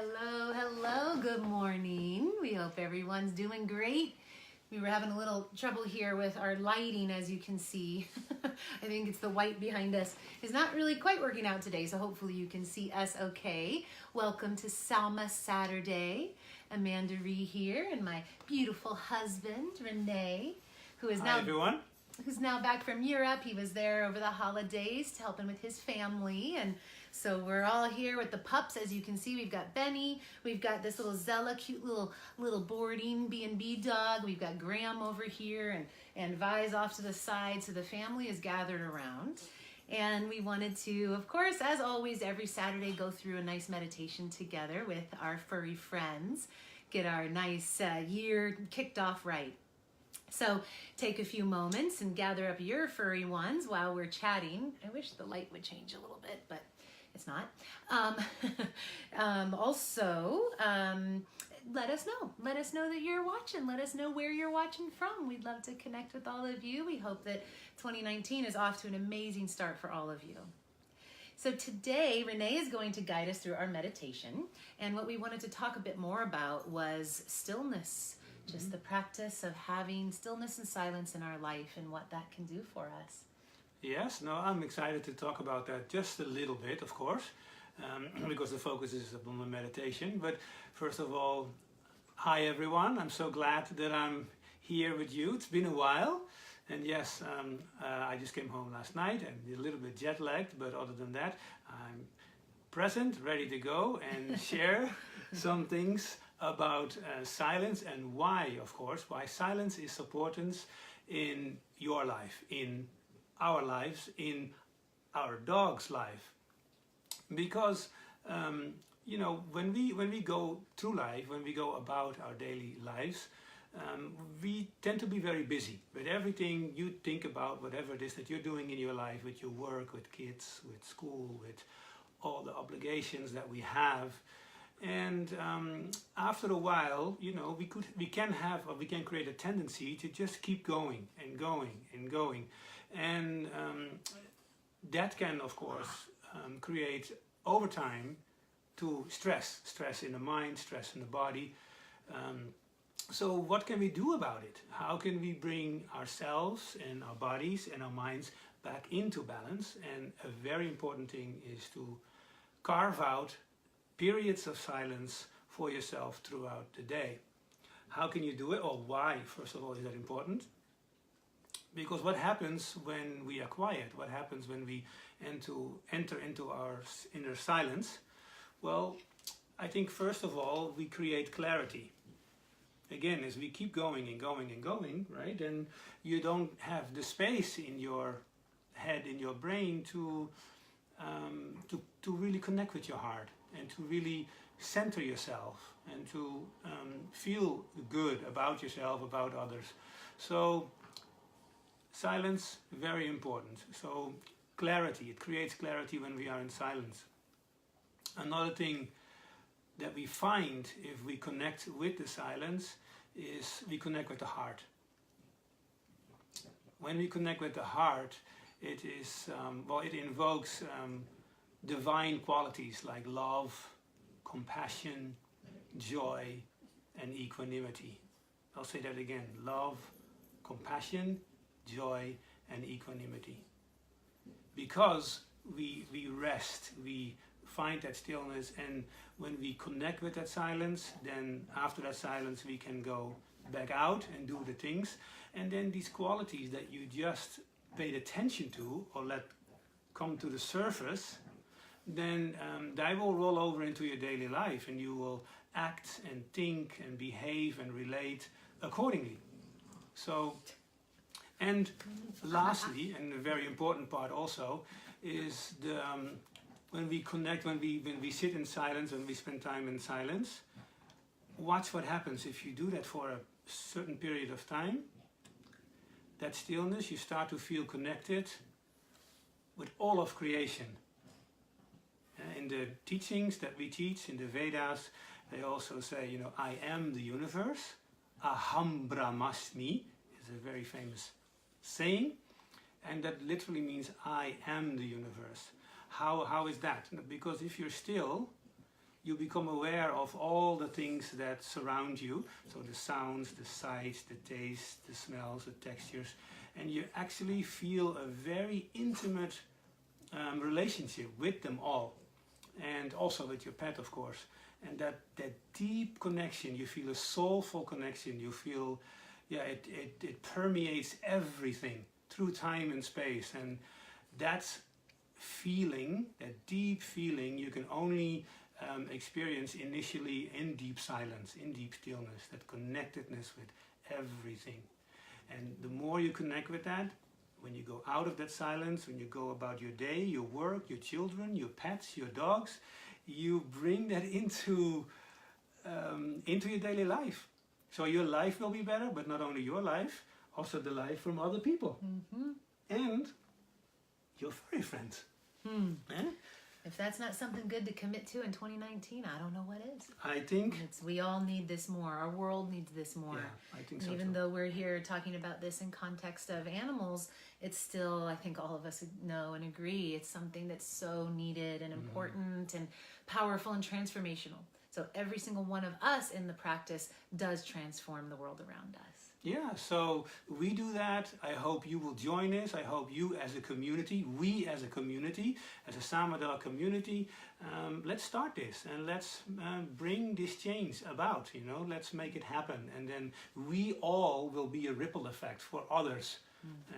Hello, hello, good morning. We hope everyone's doing great. We were having a little trouble here with our lighting, as you can see. I think it's the white behind us. It's not really quite working out today, so hopefully you can see us okay. Welcome to Salma Saturday. Amanda Ree here, and my beautiful husband, Rene, who is Hi, everyone. Who's now back from Europe. He was there over the holidays to help him with his family, and so we're all here with the pups. As you can see, we've got Benny, we've got this little Zella, cute little boarding B&B dog. We've got Graham over here, and Vi's off to the side. So the family is gathered around, and we wanted to, of course, as always, every Saturday go through a nice meditation together with our furry friends, get our nice year kicked off right. So take a few moments and gather up your furry ones while we're chatting. I wish the light would change a little bit, but it's not. Also, let us know. Let us know that you're watching. Let us know where you're watching from. We'd love to connect with all of you. We hope that 2019 is off to an amazing start for all of you. So today, Rene is going to guide us through our meditation. And what we wanted to talk a bit more about was stillness. Just the practice of having stillness and silence in our life and what that can do for us. Yes, no, I'm excited to talk about that just a little bit, of course, because the focus is upon the meditation. But first of all, hi everyone. I'm so glad that I'm here with you. It's been a while. And yes, I just came home last night and a little bit jet lagged, but other than that, I'm present, ready to go and share some things about silence and why, of course, why silence is important in your life, in our lives, in our dog's life. Because, you know, when we go through life, when we go about our daily lives, we tend to be very busy with everything you think about, whatever it is that you're doing in your life, with your work, with kids, with school, with all the obligations that we have. And after a while, you know, we can create a tendency to just keep going and going and going, and that can, of course, create over time to stress in the mind, stress in the body. So what can we do about it? How can we bring ourselves and our bodies and our minds back into balance? And a very important thing is to carve out periods of silence for yourself throughout the day. How can you do it, or why, first of all, is that important? Because what happens when we are quiet? What happens when we enter into our inner silence? Well, I think first of all, we create clarity. Again, as we keep going and going and going, right, and you don't have the space in your head, in your brain to really connect with your heart and to really center yourself and to feel good about yourself, about others. So silence, very important. So clarity, it creates clarity when we are in silence. Another thing that we find if we connect with the silence is we connect with the heart. When we connect with the heart, it is, it invokes divine qualities like love, compassion, joy, and equanimity. I'll say that again: love, compassion, joy, and equanimity. Because we rest, we find that stillness, and when we connect with that silence, then after that silence we can go back out and do the things, and then these qualities that you just paid attention to or let come to the surface, then they will roll over into your daily life, and you will act and think and behave and relate accordingly. So, and lastly, and a very important part also, is the when we connect, when we sit in silence, when we spend time in silence, watch what happens if you do that for a certain period of time. That stillness, you start to feel connected with all of creation. In the teachings that we teach in the Vedas, they also say, you know, I am the universe. Aham Brahmasmi is a very famous saying, and that literally means I am the universe. How is that? Because if you're still, you become aware of all the things that surround you. So the sounds, the sights, the tastes, the smells, the textures. And you actually feel a very intimate relationship with them all. And also with your pet, of course. And that deep connection, you feel a soulful connection. You feel, yeah, it permeates everything through time and space. And that feeling, that deep feeling, you can only experience initially in deep silence, in deep stillness, that connectedness with everything. And the more you connect with that, when you go out of that silence, when you go about your day, your work, your children, your pets, your dogs, you bring that into your daily life. So your life will be better, but not only your life, also the life from other people. Mm-hmm. And your furry friends. Eh? If that's not something good to commit to in 2019, I don't know what is. I think We all need this more. Our world needs this more. Yeah, I think And so even too. though we're here talking about this in context of animals, it's still, I think all of us know and agree, it's something that's so needed and important and powerful and transformational. So every single one of us in the practice does transform the world around us. Yeah, so we do that. I hope you will join us. I hope you as a community, we as a community, as a Samadal community, let's start this and let's bring this change about, you know, let's make it happen. And then we all will be a ripple effect for others.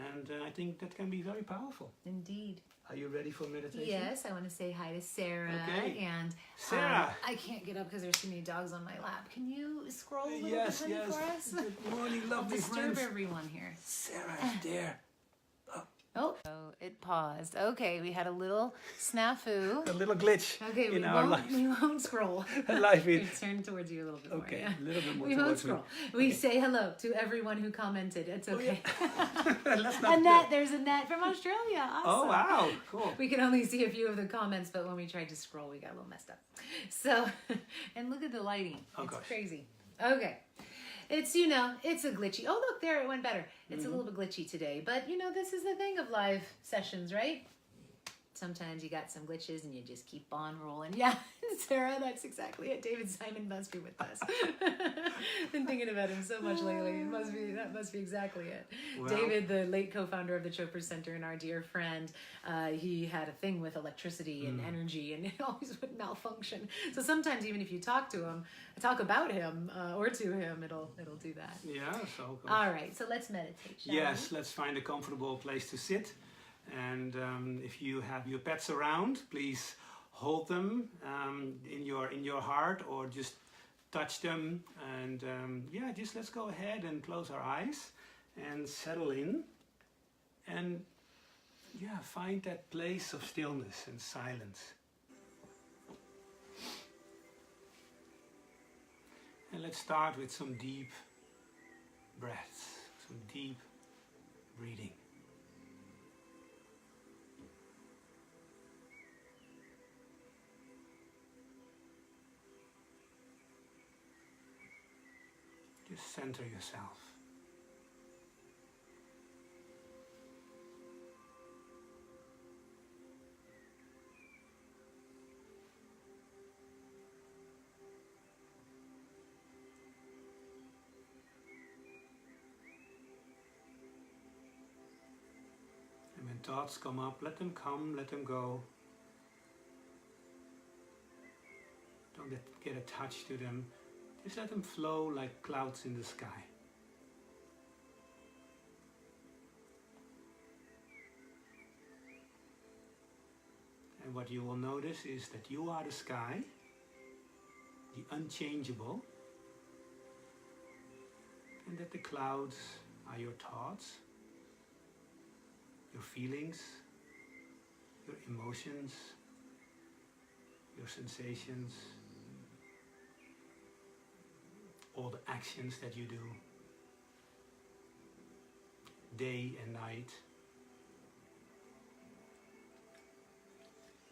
And I think that can be very powerful. Indeed. Are you ready for meditation? Yes, I want to say hi to Sarah. Okay. And Sarah. I can't get up because there's too many dogs on my lap. Can you scroll a little Yes, bit, honey, yes. for us? Good morning, I'll lovely disturb friends. everyone here. Sarah is there. Oh, it paused. Okay, we had a little snafu. A little glitch Okay, in our life. we won't scroll. Life We is turn towards you a little bit more. okay. Yeah. A little bit more We won't towards me. scroll. We say hello to everyone who commented. It's okay. Let's not Annette, there's Annette from Australia. Awesome. Oh wow, cool. We can only see a few of the comments, but when we tried to scroll, we got a little messed up. So, and look at the lighting. Oh, it's gosh. crazy. Okay. It's, you know, it's a glitchy. Oh, look, there, it went better. It's a little bit glitchy today. But, you know, this is the thing of live sessions, right? Sometimes you got some glitches and you just keep on rolling. Yeah, Sarah, that's exactly it. David Simon must be with us. Been thinking about him so much lately. That must be exactly it. Well, David, the late co-founder of the Chopra Center and our dear friend, he had a thing with electricity and energy, and it always would malfunction. So sometimes even if you talk about him or to him, it'll do that. yeah, so cool. All right, so let's meditate, shall Yes, let's find a comfortable place to sit. And if you have your pets around, please hold them in your heart or just touch them. And yeah, just let's go ahead and close our eyes and settle in. And yeah, find that place of stillness and silence. And let's start with some deep breaths, some deep breathing. Just center yourself. And when thoughts come up, let them come, let them go. Don't get attached to them. Just let them flow like clouds in the sky. And what you will notice is that you are the sky, the unchangeable, and that the clouds are your thoughts, your feelings, your emotions, your sensations, all the actions that you do, day and night,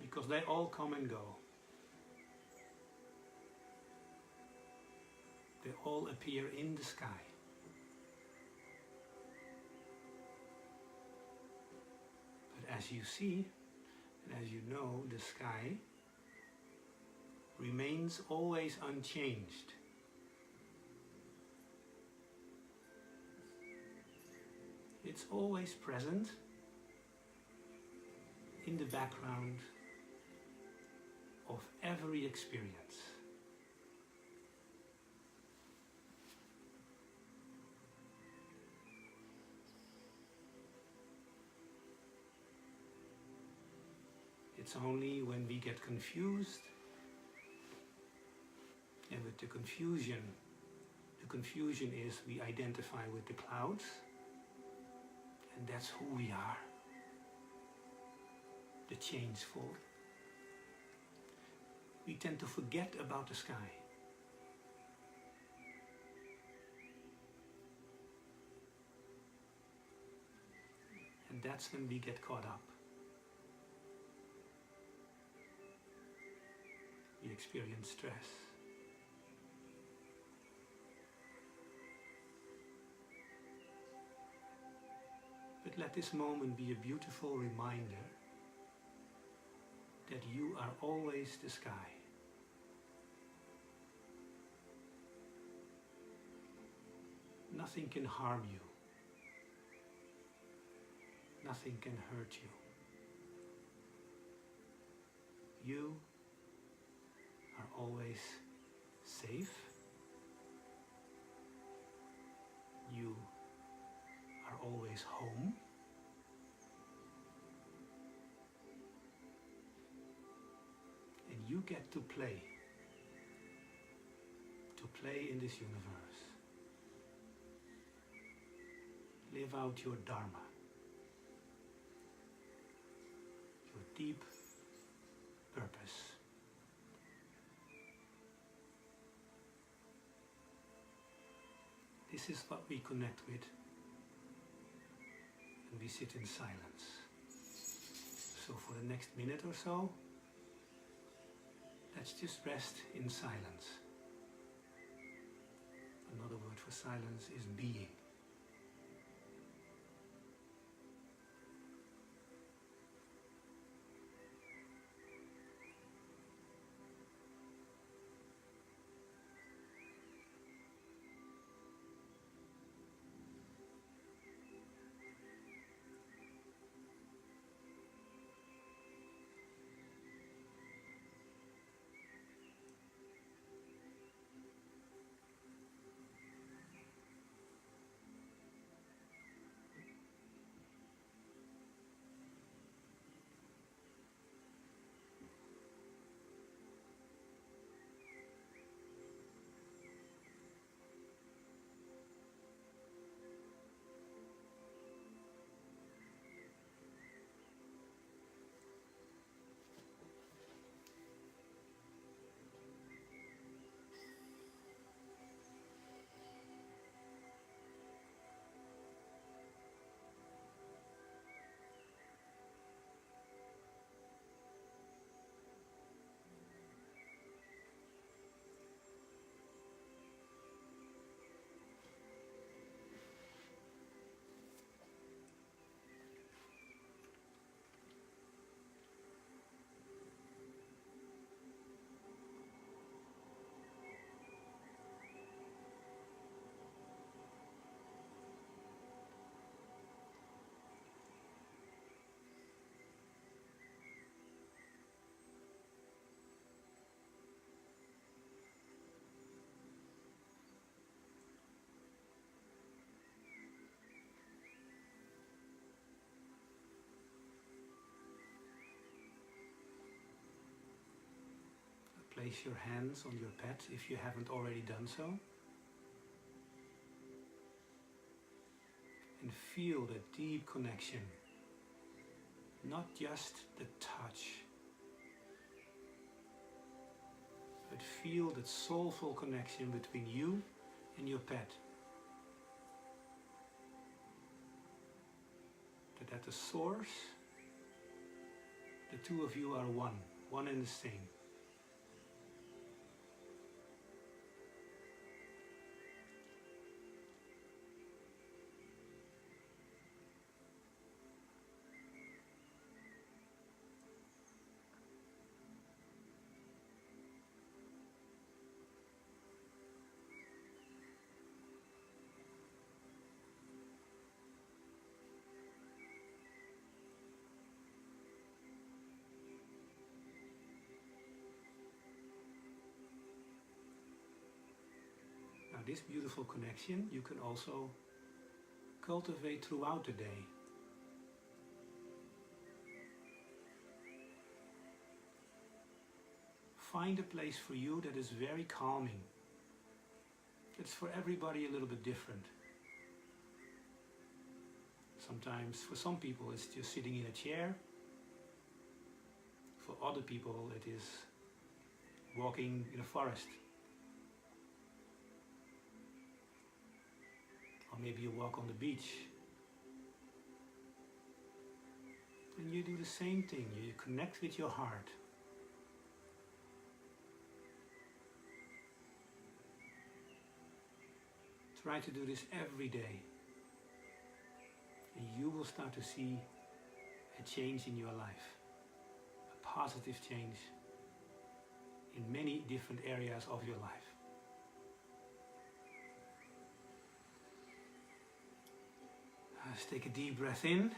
because they all come and go. They all appear in the sky. But as you see, and as you know, the sky remains remains always unchanged. It's always present in the background of every experience. It's only when we get confused, and with the confusion is we identify with the clouds, and that's who we are, the changeful. We tend to forget about the sky. And that's when we get caught up. We experience stress. But let this moment be a beautiful reminder that you are always the sky. Nothing can harm you. Nothing can hurt you. You are always safe. You are always home. And you get to play in this universe. Live out your dharma, your deep purpose. This is what we connect with when we sit in silence. So for the next minute or so, let's just rest in silence. Another word for silence is being. Place your hands on your pet if you haven't already done so. And feel that deep connection. Not just the touch, but feel that soulful connection between you and your pet. That at the source, the two of you are one and the same. this beautiful connection you can also cultivate throughout the day. Find a place for you that is very calming. It's for everybody a little bit different. Sometimes for some people it's just sitting in a chair. For other people it is walking in a forest. Or maybe you walk on the beach. And you do the same thing. You connect with your heart. Try to do this every day. And you will start to see a change in your life. A positive change in many different areas of your life. Let's take a deep breath in.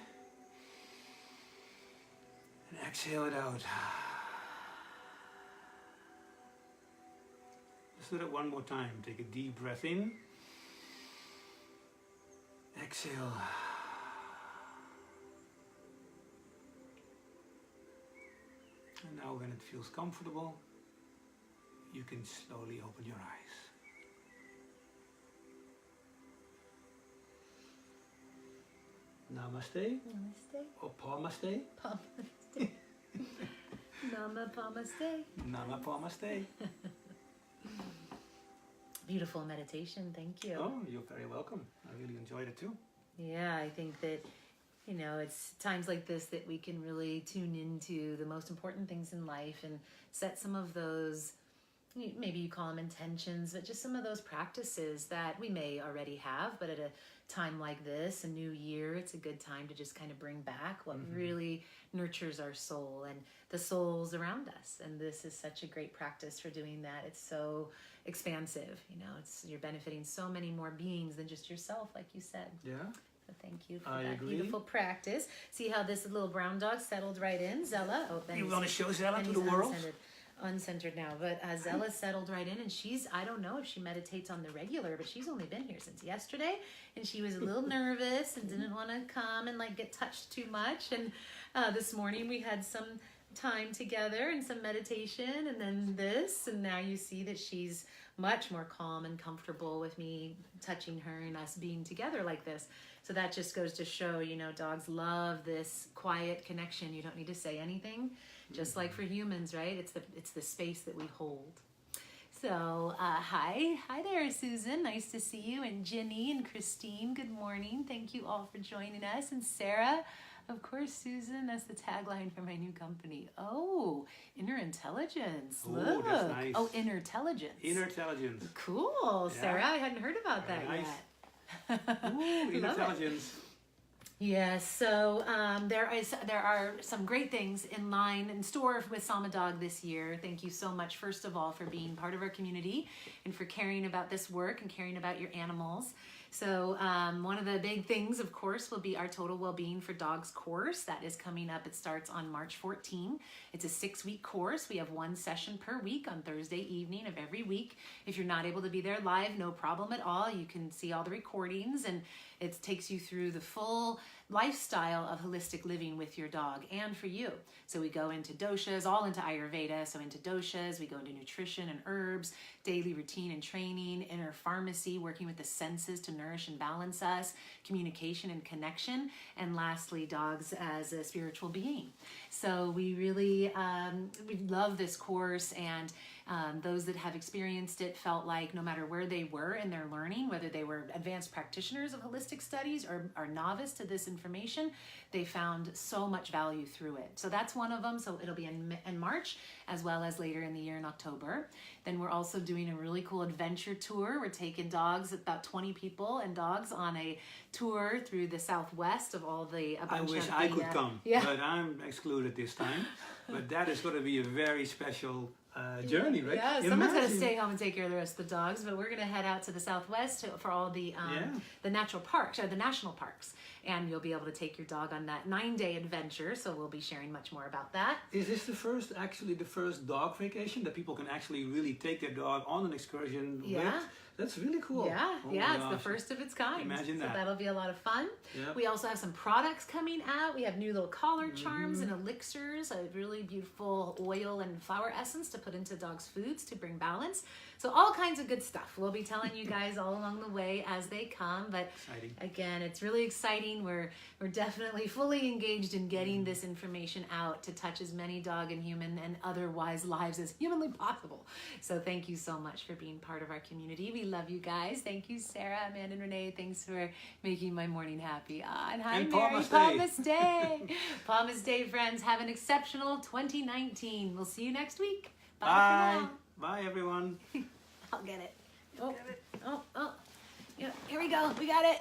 And exhale it out. Let's do that one more time. Take a deep breath in. Exhale. And now when it feels comfortable, you can slowly open your eyes. Namaste. Namaste. Or Pamaste. Pamaste. Nama Pamaste. Nama Pamaste. Beautiful meditation, thank you. Oh, you're very welcome. I really enjoyed it too. Yeah, I think that, you know, it's times like this that we can really tune into the most important things in life and set some of those, maybe you call them intentions, but just some of those practices that we may already have, but at a time like this, a new year, it's a good time to just kind of bring back what really nurtures our soul and the souls around us. And this is such a great practice for doing that. It's so expansive, you know, you're benefiting so many more beings than just yourself, like you said. Yeah. So thank you for I that agree. beautiful practice. See how this little brown dog settled right in, Zella? Oh, You want to show Zella to the world? Uncentered now, but Zella settled right in, and I don't know if she meditates on the regular, but she's only been here since yesterday, and she was a little nervous and didn't want to come and like get touched too much. And this morning we had some time together and some meditation, and then this, and now you see that she's much more calm and comfortable with me touching her and us being together like this. So that just goes to show, you know, dogs love this quiet connection. You don't need to say anything. Just like for humans, right? It's the space that we hold. So, hi there, Susan. Nice to see you. And Jenny and Christine, good morning. Thank you all for joining us. And Sarah, of course, Susan, that's the tagline for my new company. Oh, inner intelligence. Look. Oh, that's nice. Oh, inner intelligence. Inner intelligence. Cool, Yeah. Sarah. I hadn't heard about Very that nice. yet. Ooh, inner Love it. intelligence. Yes, so there are some great things in line in store with Sama Dog this year. Thank you so much, first of all, for being part of our community and for caring about this work and caring about your animals. So one of the big things, of course, will be our Total Wellbeing for Dogs course. That is coming up. It starts on March 14. It's a 6-week course. We have one session per week on Thursday evening of every week. If you're not able to be there live, no problem at all. You can see all the recordings, and it takes you through the full lifestyle of holistic living with your dog and for you. So we go into doshas, all into Ayurveda, so into doshas, we go into nutrition and herbs, daily routine and training, inner pharmacy, working with the senses to nourish and balance us, communication and connection, and lastly, dogs as a spiritual being. So we really we love this course, and those that have experienced it felt like no matter where they were in their learning, whether they were advanced practitioners of holistic studies or are novice to this information, they found so much value through it. So that's one of them. So it'll be in March, as well as later in the year in October. Then we're also doing a really cool adventure tour. We're taking dogs, about 20 people and dogs, on a tour through the Southwest of all the... I wish I could come, but I'm excluded this time. But that is going to be a very special journey, right? Yeah, someone's going to stay home and take care of the rest of the dogs, but we're going to head out to the Southwest for all the natural parks, or the national parks, and you'll be able to take your dog on that 9-day adventure, so we'll be sharing much more about that. Is this the first dog vacation that people can actually really take their dog on an excursion with? That's really cool. Yeah, Oh yeah, my it's the gosh. first of its kind. Imagine so that. that'll be a lot of fun. Yep. We also have some products coming out. We have new little collar charms and elixirs, a really beautiful oil and flower essence to put into dogs' foods to bring balance. So all kinds of good stuff. We'll be telling you guys all along the way as they come. But Exciting. again, it's really exciting. We're definitely fully engaged in getting this information out to touch as many dog and human and otherwise lives as humanly possible. So thank you so much for being part of our community. We love you guys. Thank you, Sarah, Amanda, and Renee. Thanks for making my morning happy. And hi, And Mary. Palmas Day. Palmas Day. Palmas Day, friends. Have an exceptional 2019. We'll see you next week. Bye. For Bye. now. Bye, everyone. I'll get it. Oh, oh. Yeah, here we go. We got it.